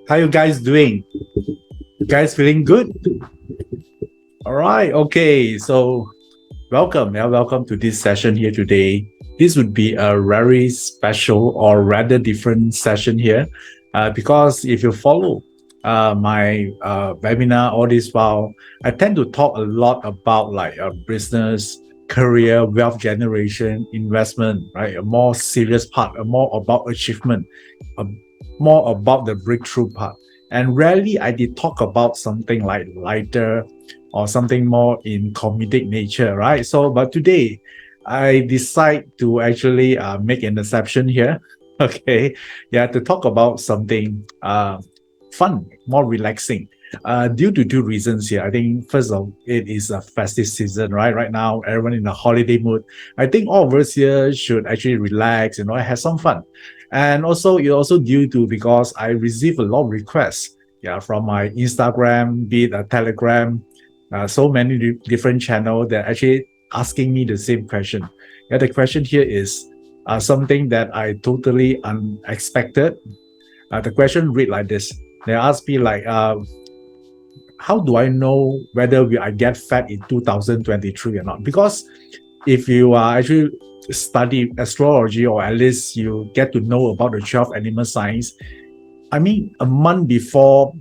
How you guys doing? You guys feeling good? All right. Okay. So welcome. Yeah, welcome to this session here today. This would be a very special or rather different session here, because if you follow my webinar all this while, I tend to talk a lot about like business, career, wealth generation, investment, right? A more serious part, a more about achievement, a more about the breakthrough part. And rarely I did talk about something like lighter or something more in comedic nature, right? So, but today I decide to actually make an exception here. Okay, yeah, to talk about something fun, more relaxing. Due to two reasons here. I think first of it is a festive season, right? Right now, everyone in a holiday mood. I think all of us here should actually relax, have some fun. And also, it also due to because I receive a lot of requests, yeah, from my Instagram, be it a Telegram, so many different channels that actually asking me the same question. Yeah, the question here is something that I totally unexpected. The question read like this. They ask me like, how do I know whether I get fat in 2023 or not? Because if you are actually study astrology or at least you get to know about the 12 animal signs, I mean, a month before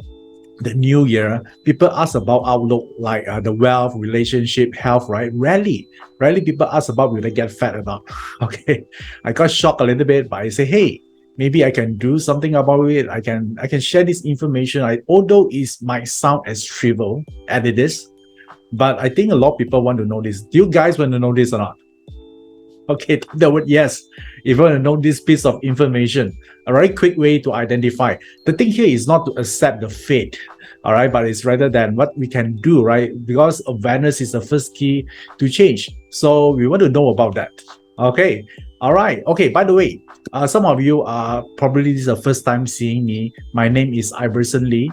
the new year, people ask about outlook like the wealth, relationship, health, right? Rarely people ask about will they get fat or not. Okay, I got shocked a little bit, but I say, hey, maybe I can do something about it. I can share this information. Although it might sound as trivial as it is, but I think a lot of people want to know this. Do you guys want to know this or not? Okay, the word yes. If you want to know this piece of information, a very quick way to identify. The thing here is not to accept the fate, all right, but it's rather than what we can do, right? Because awareness is the first key to change. So we want to know about that. Okay, all right. Okay, by the way, some of you are probably this is the first time seeing me. My name is Iverson Lee.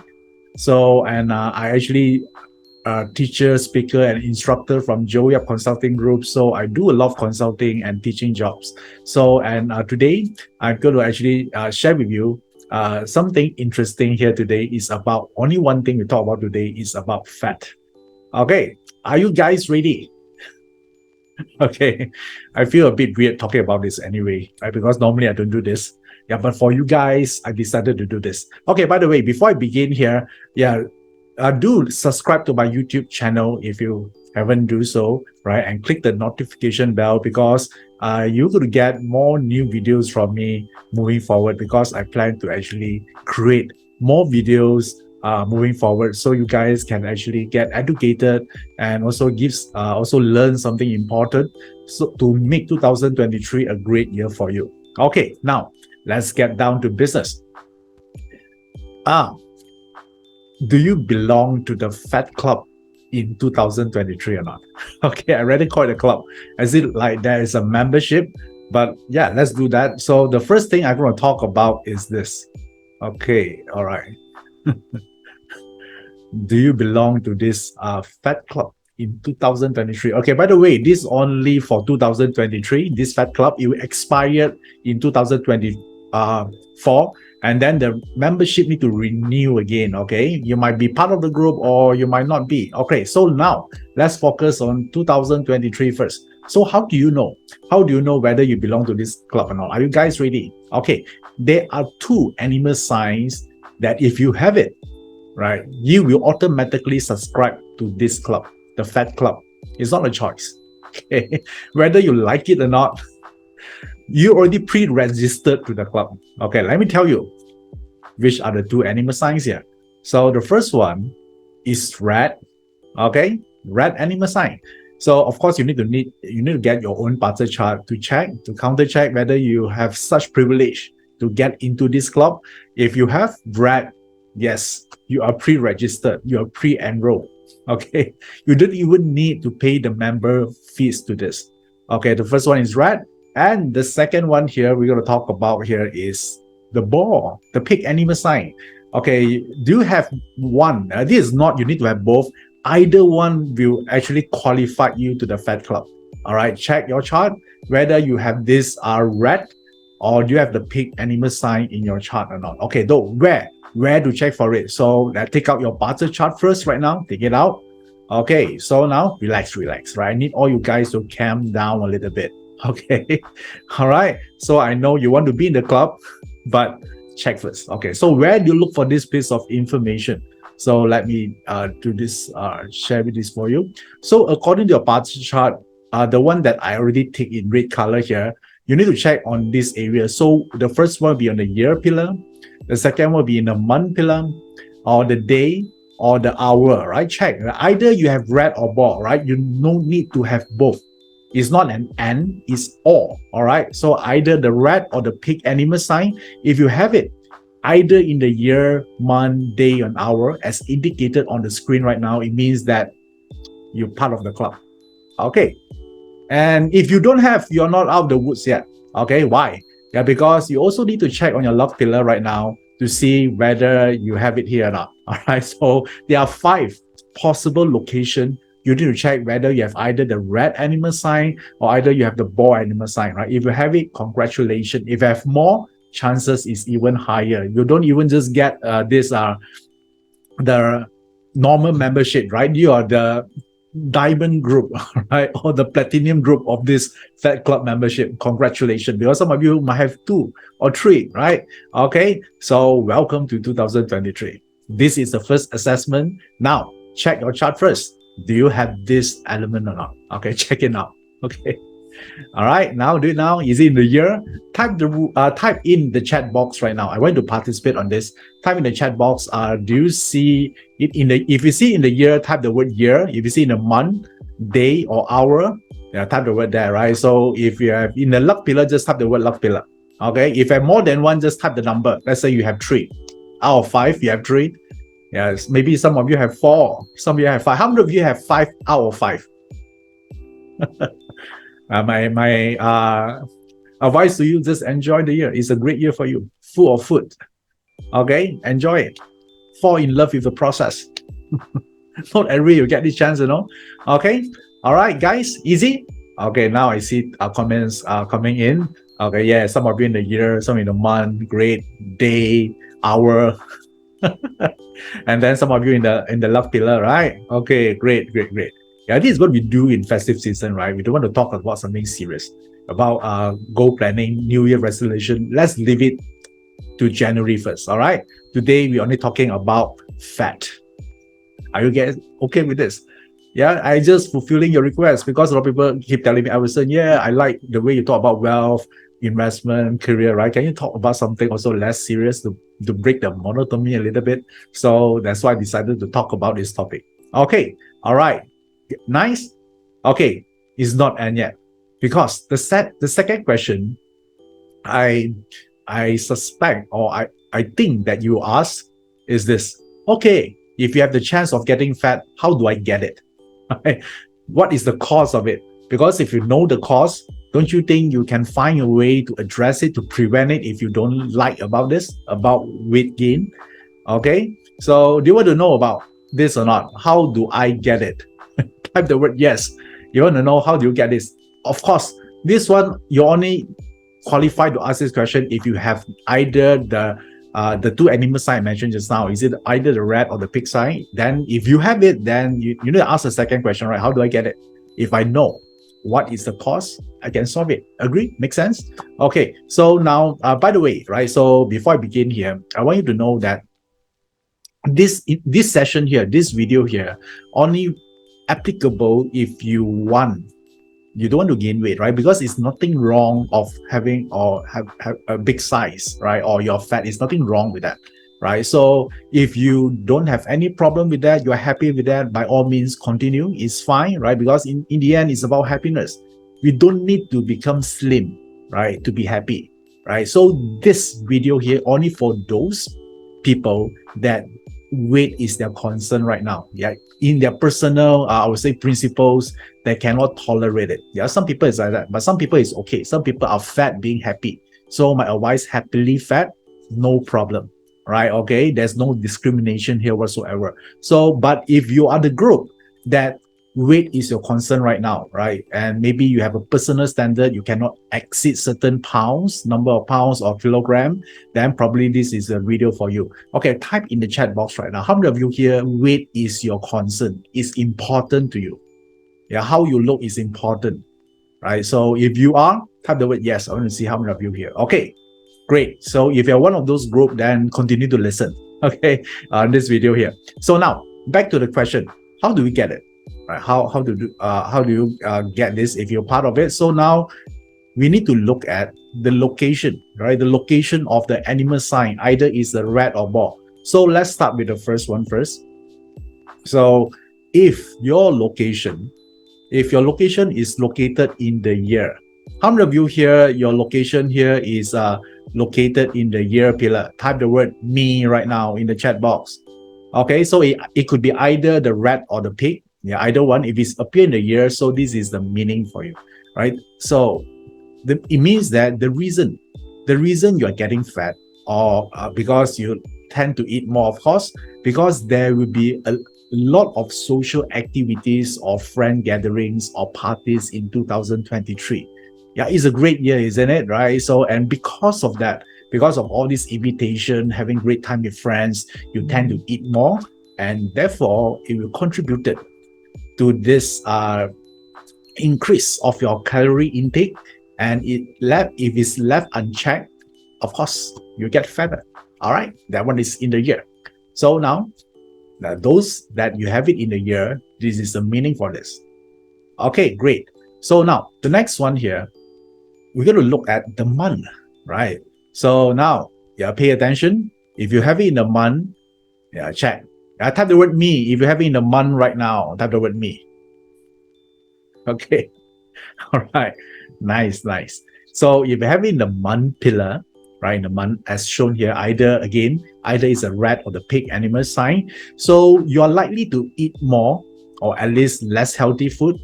So, and I actually teacher, speaker, and instructor from Joey Up Consulting Group. So I do a lot of consulting and teaching jobs. So, and today I'm going to actually share with you something interesting here today is about only one thing we talk about today is about fat. Okay, are you guys ready? Okay, I feel a bit weird talking about this anyway, right? Because normally I don't do this. Yeah, but for you guys, I decided to do this. Okay, by the way, before I begin here, yeah, do subscribe to my YouTube channel if you haven't do so, right? And click the notification bell because you're going to get more new videos from me moving forward because I plan to actually create more videos moving forward so you guys can actually get educated and also learn something important so to make 2023 a great year for you. Okay, now let's get down to business. Do you belong to the Fat Club in 2023 or not? Okay, I already call it a club. As it like there is a membership, but yeah, let's do that. So the first thing I'm going to talk about is this. Okay, all right. Do you belong to this Fat Club in 2023? Okay, by the way, this only for 2023. This Fat Club, it expired in 2024 and then the membership need to renew again. Okay, you might be part of the group or you might not be. Okay, so now let's focus on 2023 first. So how do you know whether you belong to this club or not? Are you guys ready? Okay, there are two animal signs that if you have it, right, you will automatically subscribe to this club, the Fat Club. It's not a choice. Okay, whether you like it or not, you already pre-registered to the club. Okay, let me tell you which are the two animal signs here. So the first one is rat. Okay, rat animal sign. So of course you need to get your own parts chart to counter check whether you have such privilege to get into this club. If you have rat, yes, you are pre-registered, you are pre-enrolled. Okay, you don't even need to pay the member fees to this. Okay, the first one is rat. And the second one here we're going to talk about here is the boar, the pig animal sign. Okay, do you have one? This is not, you need to have both. Either one will actually qualify you to the Fat Club. All right, check your chart whether you have this rat or do you have the pig animal sign in your chart or not. Okay, though, where? where to check for it. So take out your barter chart first right now. Take it out. Okay, so now relax, right? I need all you guys to calm down a little bit. Okay, all right. So I know you want to be in the club, but check first. Okay, so where do you look for this piece of information? So let me do this, share with this for you. So according to your barter chart, the one that I already take in red color here, you need to check on this area. So the first one will be on the year pillar. The second will be in the month pillar, or the day, or the hour, right? Check. Either you have red or ball, right? You no need to have both. It's not an and, it's all right? So either the red or the pig animal sign, if you have it, either in the year, month, day, and hour, as indicated on the screen right now, it means that you're part of the club. Okay. And if you don't have, you're not out of the woods yet. Okay, why? Yeah, because you also need to check on your luck pillar right now to see whether you have it here or not. All right, so there are 5 possible locations. You need to check whether you have either the red animal sign or either you have the ball animal sign, right? If you have it, congratulations. If you have more, chances is even higher. You don't even just get the normal membership, right? You are the diamond group, right, or the platinum group of this Fat Club membership. Congratulations, because some of you might have 2 or 3, right? Okay, so welcome to 2023. This is the first assessment. Now check your chart first. Do you have this element or not? Okay, check it out. Okay, all right, now do it now. Is it in the year? Type in the chat box right now. I want to participate on this. Type in the chat box. Do you see it in the? If you see in the year, type the word year. If you see in the month, day, or hour, type the word there, right? So if you have in the luck pillar, just type the word luck pillar. Okay. If you have more than one, just type the number. Let's say you have 3 out of 5. You have 3. Yes. Maybe some of you have 4. Some of you have 5. How many of you have 5 out of 5? My advice to you, just enjoy the year. It's a great year for you, full of food. Okay, enjoy it. Fall in love with the process. Not every you get this chance, Okay, all right, guys, easy. Okay, now I see comments coming in. Okay, yeah, some of you in the year, some in the month, great, day, hour, and then some of you in the luck pillar, right? Okay, great. Yeah, this is what we do in festive season, right? We don't want to talk about something serious, about goal planning, New Year resolution. Let's leave it to January 1st, all right? Today, we're only talking about fat. Are you guys okay with this? Yeah, I just fulfilling your request because a lot of people keep telling me, Iverson, yeah, I like the way you talk about wealth, investment, career, right? Can you talk about something also less serious to break the monotony a little bit? So that's why I decided to talk about this topic. Okay, all right. Nice. Okay, it's not end yet, because the second question, I suspect, or I think that you ask is this. Okay, if you have the chance of getting fat, how do I get it? What is the cause of it? Because if you know the cause, don't you think you can find a way to address it, to prevent it if you don't like about weight gain? Okay, so do you want to know about this or not? How do I get it? Type the word yes. You want to know how do you get this? Of course, this one you only qualified to ask this question if you have either the 2 animal sign I mentioned just now. Is it either the rat or the pig sign? Then if you have it, then you need to ask the second question, right? How do I get it? If I know what is the cause, I can solve it. Agree? Make sense? Okay, so now by the way, right, so before I begin here, I want you to know that this session here, this video here, only applicable if you don't want to gain weight, right? Because it's nothing wrong of having or have a big size, right? Or your fat is nothing wrong with that, right? So if you don't have any problem with that, you're happy with that, by all means continue. It's fine, right? Because in the end, it's about happiness. We don't need to become slim, right, to be happy, right? So this video here only for those people that weight is their concern right now. Yeah, in their personal, I would say, principles, they cannot tolerate it. Yeah, some people is like that, but some people is okay. Some people are fat being happy. So my advice, happily fat, no problem, right? Okay, there's no discrimination here whatsoever. So, but if you are the group that weight is your concern right now, right? And maybe you have a personal standard, you cannot exceed certain pounds, number of pounds or kilogram, then probably this is a video for you. Okay, type in the chat box right now. How many of you here, weight is your concern, is important to you? Yeah, how you look is important, right? So if you are, type the word yes. I want to see how many of you here. Okay, great. So if you're one of those group, then continue to listen, okay, this video here. So now, back to the question, how do we get it? Right? How do you get this if you're part of it? So now we need to look at the location, right? The location of the animal sign, either is a rat or ball. So let's start with the first one first. So if your location is located in the year, how many of you here, your location here is located in the year pillar? Type the word me right now in the chat box. Okay, so it could be either the rat or the pig. Yeah, either one. If it's appear in the year, so this is the meaning for you, right? So it means that the reason you are getting fat, or because you tend to eat more, of course, because there will be a lot of social activities or friend gatherings or parties in 2023. Yeah, it's a great year, isn't it? Right? So, and because of that, because of all this invitation, having great time with friends, you tend to eat more, and therefore it will contribute to this increase of your calorie intake. And if it's left unchecked, of course, you get fatter. All right, that one is in the year. So now, those that you have it in the year, this is the meaning for this. Okay, great. So now, the next one here, we're going to look at the month, right? So now, yeah, pay attention. If you have it in the month, yeah, check. Type the word me. If you have it in the month right now, type the word me. Okay. All right. Nice. So if you have it in the month pillar, right, in the month as shown here, either is a rat or the pig animal sign. So you are likely to eat more or at least less healthy food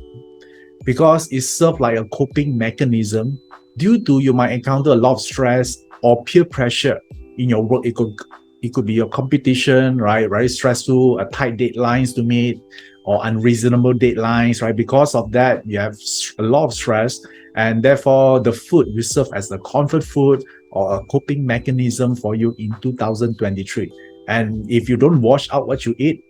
because it serves like a coping mechanism due to you might encounter a lot of stress or peer pressure in your work. It could be your competition, right? Very stressful, tight deadlines to meet, or unreasonable deadlines, right? Because of that, you have a lot of stress, and therefore the food will serve as a comfort food or a coping mechanism for you in 2023. And if you don't wash out what you eat,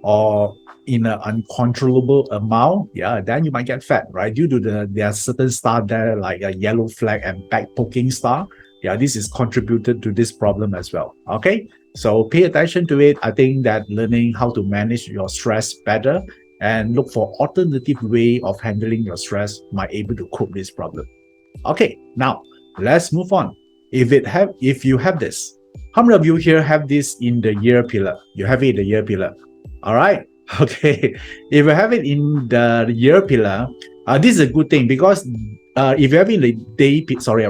or in an uncontrollable amount, yeah, then you might get fat, right? Due to there are certain star there like a yellow flag and back poking star. Yeah, this is contributed to this problem as well. Okay, so pay attention to it. I think that learning how to manage your stress better and look for alternative way of handling your stress might able to cope this problem. Okay, now let's move on. If you have this, how many of you here have this in the year pillar? You have it in the year pillar. All right. Okay. If you have it in the year pillar, this is a good thing because if you have it in the day,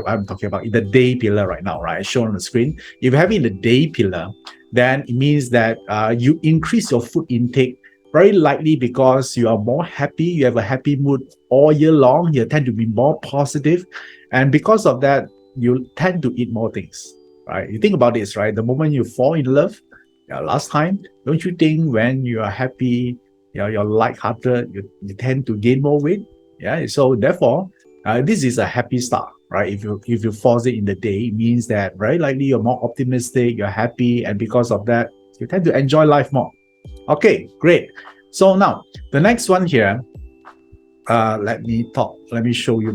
I'm talking about in the day pillar right now, right? Shown on the screen. If you have it in the day pillar, then it means that you increase your food intake very likely because you are more happy. You have a happy mood all year long. You tend to be more positive, and because of that, you tend to eat more things, right? You think about this, right? The moment you fall in love, last time, don't you think when you are happy, you're lighthearted, you tend to gain more weight? Yeah. So therefore, this is a happy start, right? If you force it in the day, it means that very likely you're more optimistic, you're happy, and because of that, you tend to enjoy life more. Okay, great. So now the next one here, let me show you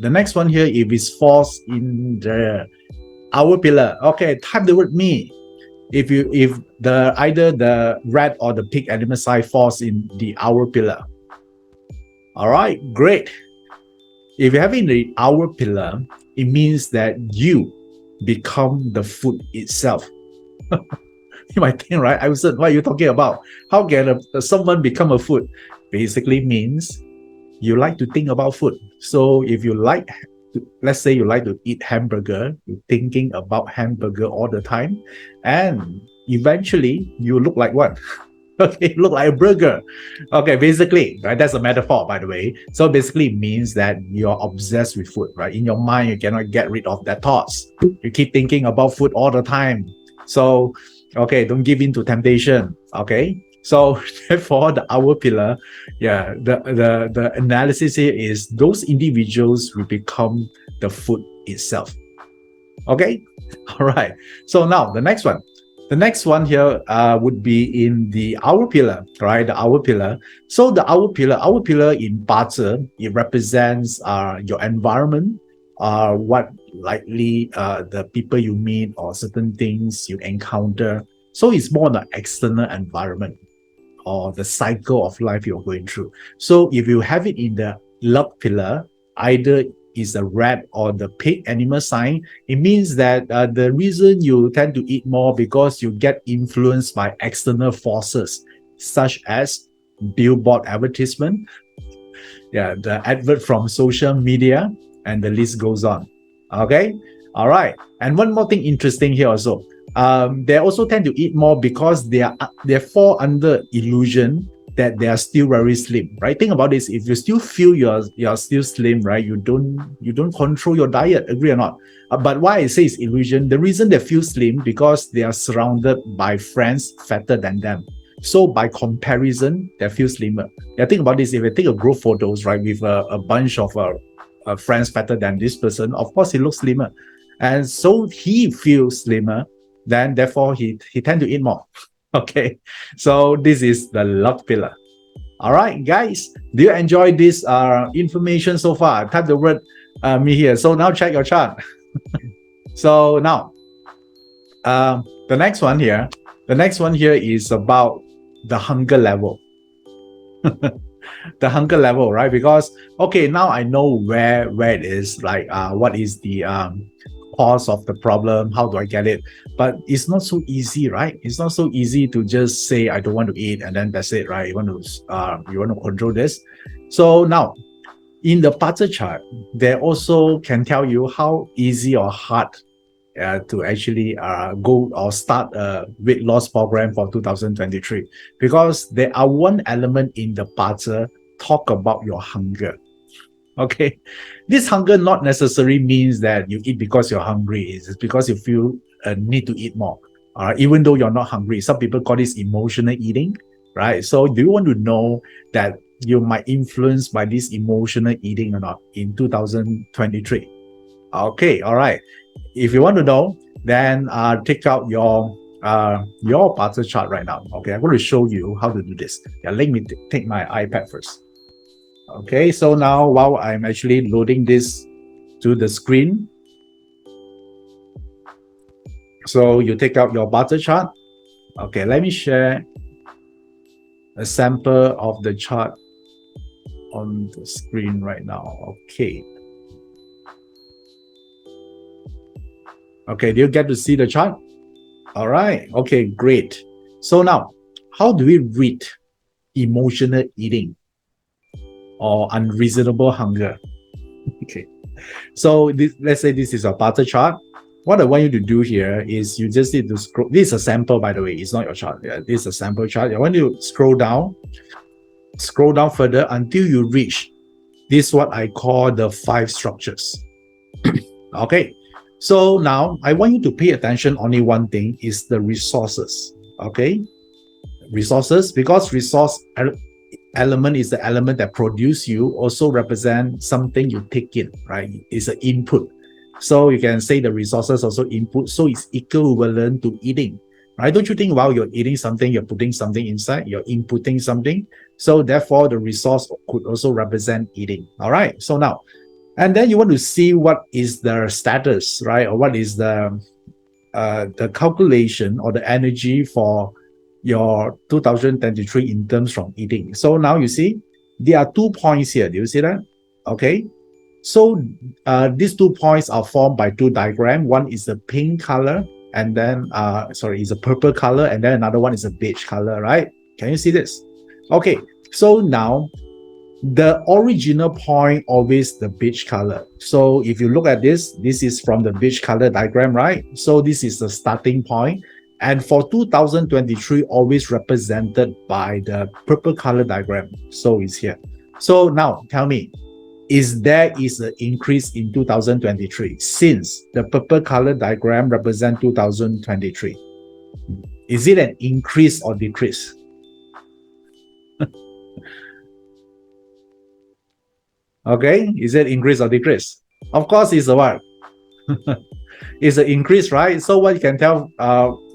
the next one here. If it's false in the hour pillar, okay, type the word me. If either the rat or the pig animal sign falls in the hour pillar. All right, great. If you have in the hour pillar, it means that you become the food itself. You might think, right? Iverson, what are you talking about? How can someone become a food? Basically means you like to think about food. So if you like, let's say you like to eat hamburger, you're thinking about hamburger all the time, and eventually you look like what? Okay, look like a burger. Okay, basically, right? That's a metaphor, by the way. So basically it means that you're obsessed with food, right? In your mind, you cannot get rid of that thoughts. You keep thinking about food all the time. So, okay, don't give in to temptation. Okay, So therefore, the hour pillar, yeah, the analysis here is those individuals will become the food itself. Okay, all right. So now the next one. The next one here would be in the hour pillar, right? The hour pillar. So the hour pillar in BaZi, it represents your environment, what likely the people you meet or certain things you encounter. So it's more the external environment or the cycle of life you're going through. So if you have it in the luck pillar, either is a rat or the pig animal sign, it means that the reason you tend to eat more because you get influenced by external forces such as billboard advertisement, yeah, the advert from social media, and the list goes on. Okay, all right. And one more thing interesting here also, they also tend to eat more because they fall under illusion that they are still very slim, right? Think about this: if you still feel you're still slim, right? You don't control your diet. Agree or not? But why I say it's illusion? The reason they feel slim because they are surrounded by friends fatter than them. So by comparison, they feel slimmer. Yeah, think about this. If I take a group photos, right, with a bunch of friends fatter than this person, of course he looks slimmer, and so he feels slimmer. Then therefore he tend to eat more. Okay, so this is the luck pillar. All right, guys, do you enjoy this information so far? Type the word me here. So now check your chart. So now the next one here, is about the hunger level. The hunger level, right? Because okay, now I know where it is, like what is the cause of the problem, how do I get it? But it's not so easy, right? It's not so easy to just say I don't want to eat and then that's it, right? You want to control this. So now in the BaZi chart, they also can tell you how easy or hard to actually go or start a weight loss program for 2023, because there are one element in the BaZi talk about your hunger. Okay, this hunger not necessarily means that you eat because you're hungry. It's because you feel a need to eat more, even though you're not hungry. Some people call this emotional eating, right? So do you want to know that you might influenced by this emotional eating or not in 2023? Okay, all right. If you want to know, then take out your BaZi chart right now. Okay, I'm going to show you how to do this. Yeah, let me take my iPad first. Okay, so now while I'm actually loading this to the screen, so you take out your BaZi chart. Okay, let me share a sample of the chart on the screen right now. Okay. Okay, do you get to see the chart? All right. Okay, great. So now, how do we read emotional eating or unreasonable hunger? Okay. So let's say this is a BaZi chart. What I want you to do here is you just need to scroll. This is a sample, by the way. It's not your chart. Yeah, this is a sample chart. I want you to scroll down further until you reach this, what I call the 5 structures. Okay. So now I want you to pay attention. Only one thing is the resources. Okay. Resources, because resource element is the element that produce you, also represent something you take in, right? It's an input. So you can say the resources also input. So it's equivalent to eating, right? Don't you think while you're eating something, you're putting something inside, you're inputting something. So therefore the resource could also represent eating. All right. So now, and then you want to see what is the status, right? Or what is the calculation or the energy for your 2023 in terms from eating. So now you see there are 2 points here. Do you see that? Okay. So these 2 points are formed by 2 diagrams. One is a pink color, and then is a purple color, and then another one is a beige color, right? Can you see this? Okay. So now the original point always the beige color. So if you look at this is from the beige color diagram, right? So this is the starting point. And for 2023, always represented by the purple color diagram. So it's here. So now tell me, is there an increase in 2023 since the purple color diagram represents 2023? Is it an increase or decrease? Okay, is it increase or decrease? Of course, it's a what? It's an increase, right? So what you can tell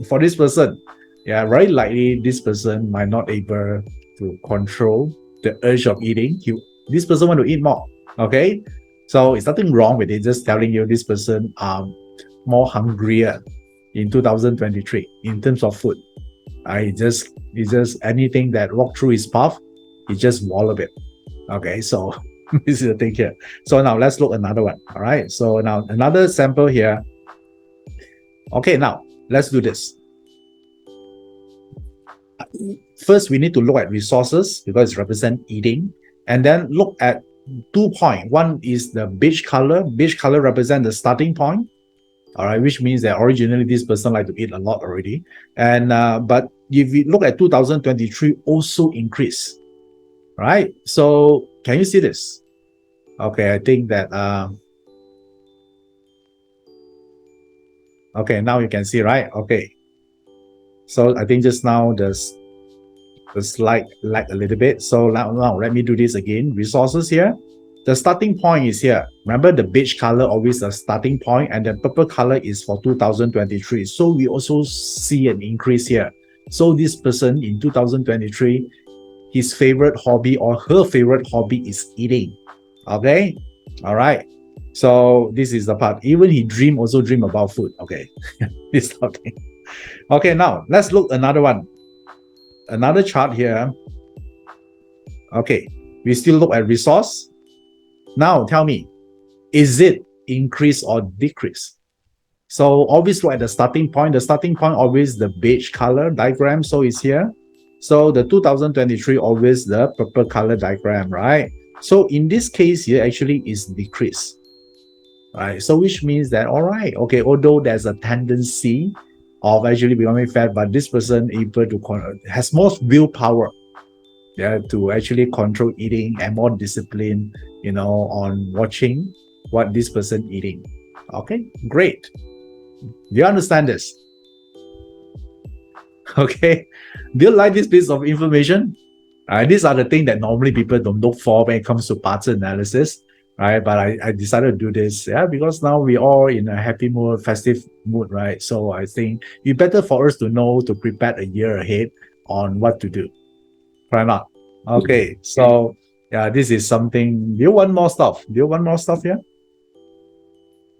for this person, yeah, very likely this person might not able to control the urge of eating. This person want to eat more. Okay, so it's nothing wrong with it. Just telling you this person more hungrier in 2023 in terms of food. It's just anything that walk through his path, he just wallop it. Okay, so this is the thing here. So now let's look another one. All right, so now another sample here. Okay, now let's do this. First, we need to look at resources because it represents eating, and then look at 2 points. One is the beige color. Beige color represents the starting point. All right, which means that originally this person like to eat a lot already, and but if you look at 2023, also increase. Right? So can you see this? Okay, I think that okay, now you can see, right? Okay. So I think just now the slide lagged a little bit. So now let me do this again. Resources here. The starting point is here. Remember the beige color always the starting point, and the purple color is for 2023. So we also see an increase here. So this person in 2023, his favorite hobby or her favorite hobby is eating. Okay, all right. So this is the part. Even he also dream about food. Okay, this thing. Okay, now let's look another one. Another chart here. Okay, we still look at resource. Now tell me, is it increase or decrease? So always look at the starting point. The starting point always the beige color diagram. So it's here. So the 2023 always the purple color diagram, right? So in this case here actually is decrease. Right. So which means that all right, okay, although there's a tendency of actually becoming fat, but this person able to has more willpower, yeah, to actually control eating and more discipline, you know, on watching what this person eating. Okay, great. Do you understand this? Okay, do you like this piece of information? These are the things that normally people don't look for when it comes to parts analysis, right? But I decided to do this, yeah, because now we all in a happy mood, festive mood, right? So I think it's better for us to know to prepare a year ahead on what to do. Why not? Okay, so yeah, this is something. Do you want more stuff? Do you want more stuff here?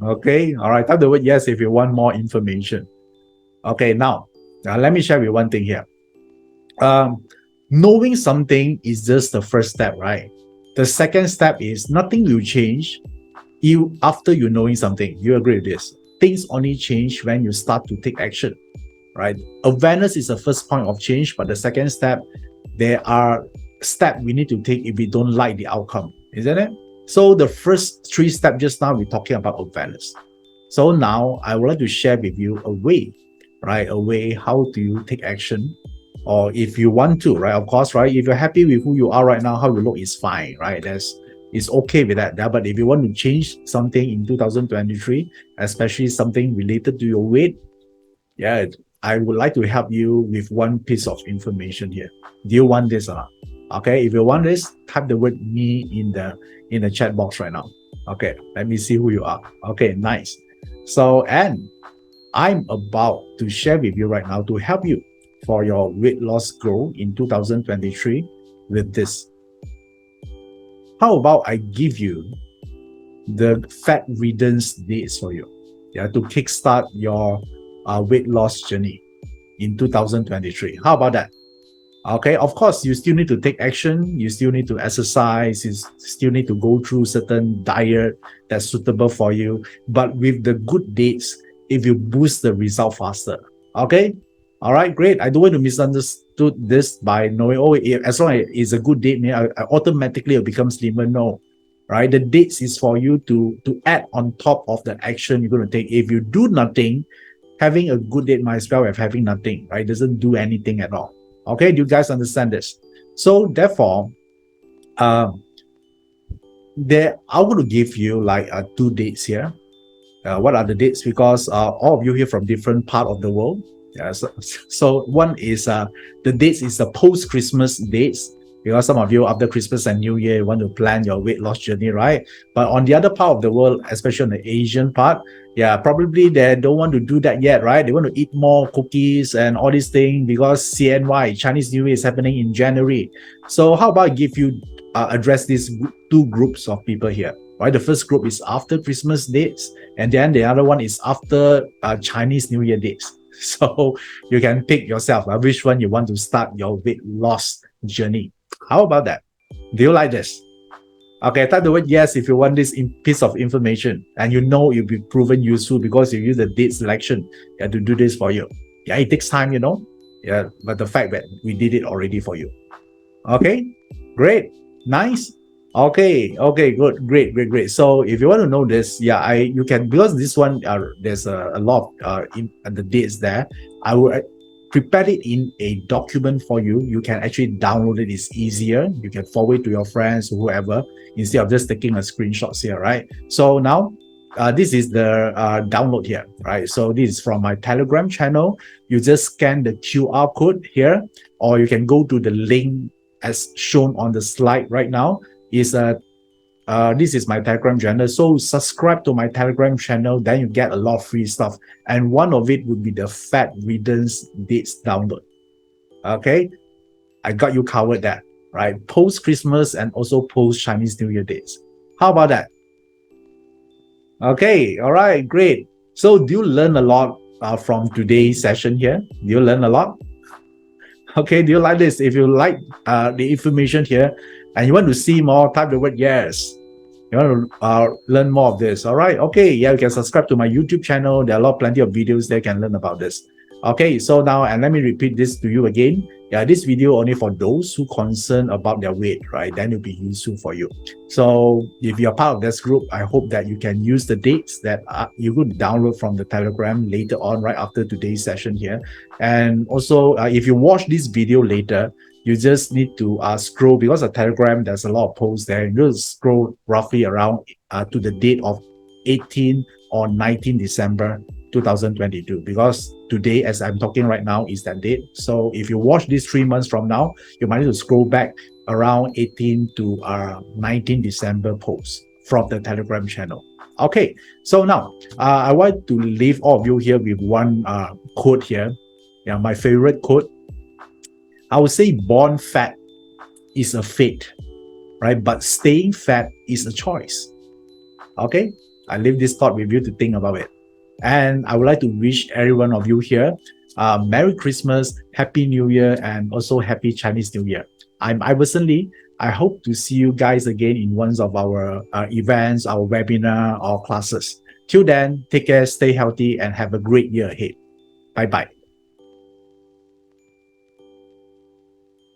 Okay, all right. Type the word yes if you want more information. Okay, now let me share with one thing here. Knowing something is just the first step, right? The second step is nothing will change after you knowing something. You agree with this? Things only change when you start to take action, right? Awareness is the first point of change, but the second step, there are steps we need to take if we don't like the outcome, isn't it? So the first 3 steps just now, we're talking about awareness. So now I would like to share with you a way, right? A way how do you take action, or if you want to, right? Of course, right? If you're happy with who you are right now, how you look is fine, right? It's okay with that. But if you want to change something in 2023, especially something related to your weight, yeah, I would like to help you with one piece of information here. Do you want this or not? Okay, if you want this, type the word me in the chat box right now. Okay, let me see who you are. Okay, nice. So, and I'm about to share with you right now to help you for your weight loss goal in 2023 with this. How about I give you the fat riddance dates for you, yeah, to kickstart your weight loss journey in 2023. How about that? Okay, of course, you still need to take action. You still need to exercise. You still need to go through certain diet that's suitable for you. But with the good dates, if you boost the result faster. Okay, all right, great. I don't want to misunderstood this by knowing, oh, as long as it's a good date, I automatically it becomes slimmer. No, right? The dates is for you to add on top of the action you're going to take. If you do nothing, having a good date might as well as having nothing, right? It doesn't do anything at all. Okay, do you guys understand this? So therefore, I'm going to give you like 2 dates here. What are the dates? Because all of you here from different part of the world. Yeah, so one is the dates is the post-Christmas dates. because some of you after Christmas and New Year want to plan your weight loss journey, right? But on the other part of the world, especially on the Asian part, yeah, probably they don't want to do that yet, right? They want to eat more cookies and all these things because CNY, Chinese New Year, is happening in January. So how about I give you address these two groups of people here, right? The first group is after Christmas dates, and then the other one is after Chinese New Year dates. So you can pick yourself which one you want to start your weight loss journey. How about that? Do you like this? Okay, type the word yes if you want this piece of information and you know it'll be proven useful because you use the date selection to do this for you. Yeah, it takes time, you know. Yeah, but the fact that we did it already for you. Okay, great, nice. Okay, good, great. So if you want to know this, yeah, you can, because this one there's a lot in the dates there. I will prepare it in a document for you. You can actually download it. It's easier. You can forward it to your friends or whoever instead of just taking a screenshots here, right? So now this is the download here, right? So this is from my Telegram channel. You just scan the QR code here, or you can go to the link as shown on the slide right now. This is my Telegram channel. So subscribe to my Telegram channel, then you get a lot of free stuff. And one of it would be the Fat Riddance Dates download. Okay, I got you covered that, right? Post Christmas and also post Chinese New Year dates. How about that? Okay, all right, great. So do you learn a lot from today's session here? Do you learn a lot? Okay, do you like this? If you like the information here and you want to see more, type the word yes. You want to learn more of this. All right. Okay. Yeah, you can subscribe to my YouTube channel. There are plenty of videos there can learn about this. Okay. So now, and let me repeat this to you again. Yeah, this video only for those who concerned about their weight, right? Then it'll be useful for you. So if you're part of this group, I hope that you can use the dates that you could download from the Telegram later on, right after today's session here. And also, if you watch this video later, you just need to scroll, because of Telegram, there's a lot of posts there. You just scroll roughly around to the date of 18 or 19 December 2022, because today, as I'm talking right now, is that date. So if you watch this 3 months from now, you might need to scroll back around 18 to 19 December posts from the Telegram channel. Okay, so now I want to leave all of you here with one quote here. Yeah, my favorite quote. I would say born fat is a fate, right? But staying fat is a choice. Okay, I leave this thought with you to think about it. And I would like to wish every one of you here Merry Christmas, Happy New Year, and also Happy Chinese New Year. I'm Iverson Lee. I hope to see you guys again in one of our events, our webinar, or classes. Till then, take care, stay healthy, and have a great year ahead. Bye-bye.